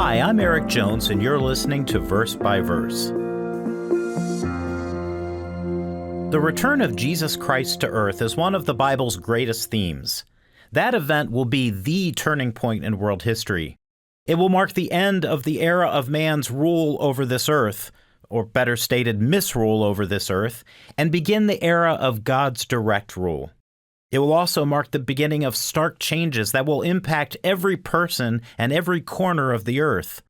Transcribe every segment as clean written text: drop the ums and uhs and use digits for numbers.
Hi, I'm Erik Jones, and you're listening to Verse by Verse. The return of Jesus Christ to earth is one of the Bible's greatest themes. That event will be the turning point in world history. It will mark the end of the era of man's rule over this earth, or better stated, misrule over this earth, and begin the era of God's direct rule. It will also mark the beginning of stark changes that will impact every person and every corner of the earth.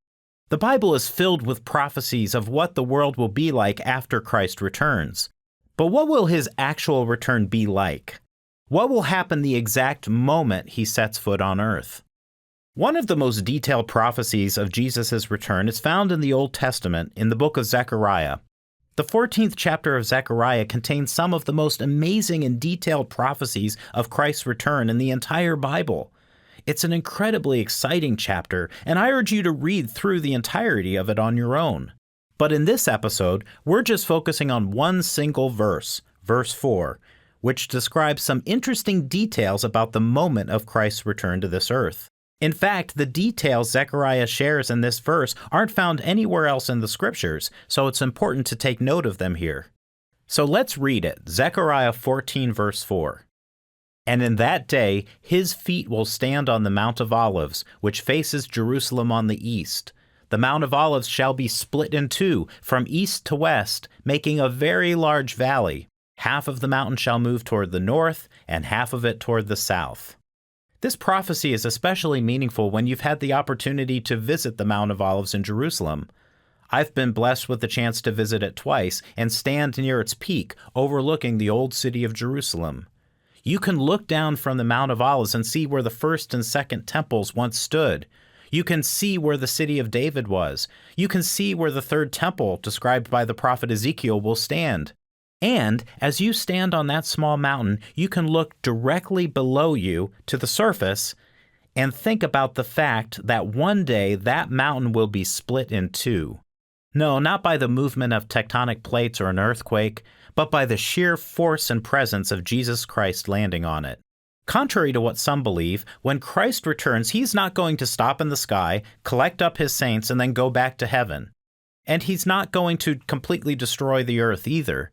The Bible is filled with prophecies of what the world will be like after Christ returns. But what will his actual return be like? What will happen the exact moment he sets foot on earth? One of the most detailed prophecies of Jesus' return is found in the Old Testament in the book of Zechariah. The 14th chapter of Zechariah contains some of the most amazing and detailed prophecies of Christ's return in the entire Bible. It's an incredibly exciting chapter, and I urge you to read through the entirety of it on your own. But in this episode, we're just focusing on one single verse, verse 4, which describes some interesting details about the moment of Christ's return to this earth. In fact, the details Zechariah shares in this verse aren't found anywhere else in the scriptures, so it's important to take note of them here. So let's read it, Zechariah 14 verse 4. And in that day his feet will stand on the Mount of Olives, which faces Jerusalem on the east. The Mount of Olives shall be split in two, from east to west, making a very large valley. Half of the mountain shall move toward the north, and half of it toward the south. This prophecy is especially meaningful when you've had the opportunity to visit the Mount of Olives in Jerusalem. I've been blessed with the chance to visit it twice and stand near its peak, overlooking the old city of Jerusalem. You can look down from the Mount of Olives and see where the first and second temples once stood. You can see where the city of David was. You can see where the third temple, described by the prophet Ezekiel, will stand. And as you stand on that small mountain, you can look directly below you to the surface and think about the fact that one day that mountain will be split in two. No, not by the movement of tectonic plates or an earthquake, but by the sheer force and presence of Jesus Christ landing on it. Contrary to what some believe, when Christ returns, he's not going to stop in the sky, collect up his saints, and then go back to heaven. And he's not going to completely destroy the earth either.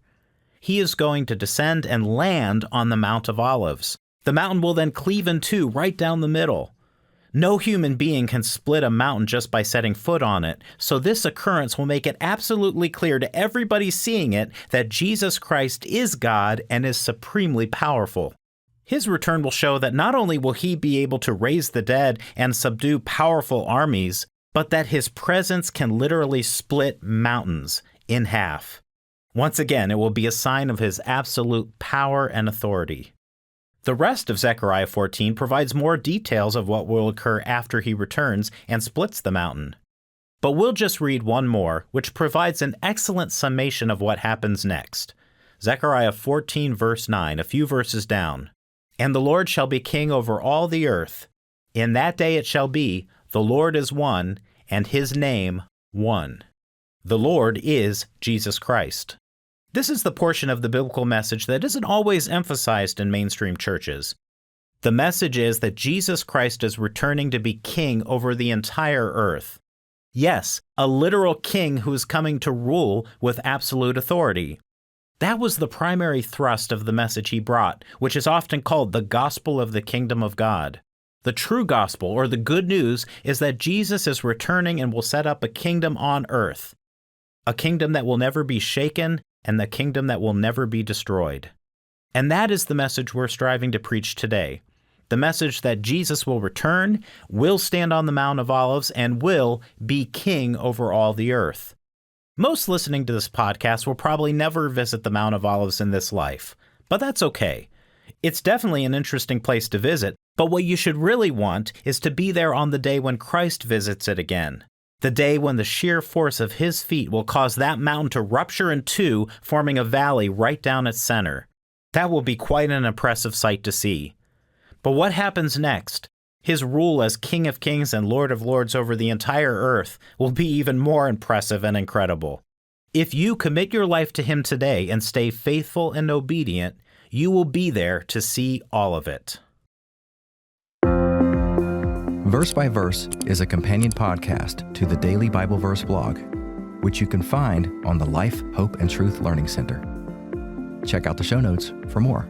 He is going to descend and land on the Mount of Olives. The mountain will then cleave in two right down the middle. No human being can split a mountain just by setting foot on it, so this occurrence will make it absolutely clear to everybody seeing it that Jesus Christ is God and is supremely powerful. His return will show that not only will he be able to raise the dead and subdue powerful armies, but that his presence can literally split mountains in half. Once again, it will be a sign of his absolute power and authority. The rest of Zechariah 14 provides more details of what will occur after he returns and splits the mountain. But we'll just read one more, which provides an excellent summation of what happens next. Zechariah 14 verse 9, a few verses down. And the Lord shall be king over all the earth. In that day it shall be, the Lord is one, and his name one. The Lord is Jesus Christ. This is the portion of the biblical message that isn't always emphasized in mainstream churches. The message is that Jesus Christ is returning to be king over the entire earth. Yes, a literal king who is coming to rule with absolute authority. That was the primary thrust of the message he brought, which is often called the gospel of the kingdom of God. The true gospel, or the good news, is that Jesus is returning and will set up a kingdom on earth. A kingdom that will never be shaken, and the kingdom that will never be destroyed. And that is the message we're striving to preach today. The message that Jesus will return, will stand on the Mount of Olives, and will be king over all the earth. Most listening to this podcast will probably never visit the Mount of Olives in this life, but that's okay. It's definitely an interesting place to visit, but what you should really want is to be there on the day when Christ visits it again. The day when the sheer force of his feet will cause that mountain to rupture in two, forming a valley right down its center. That will be quite an impressive sight to see. But what happens next? His rule as King of Kings and Lord of Lords over the entire earth will be even more impressive and incredible. If you commit your life to him today and stay faithful and obedient, you will be there to see all of it. Verse by Verse is a companion podcast to the Daily Bible Verse blog, which you can find on the Life, Hope, and Truth Learning Center. Check out the show notes for more.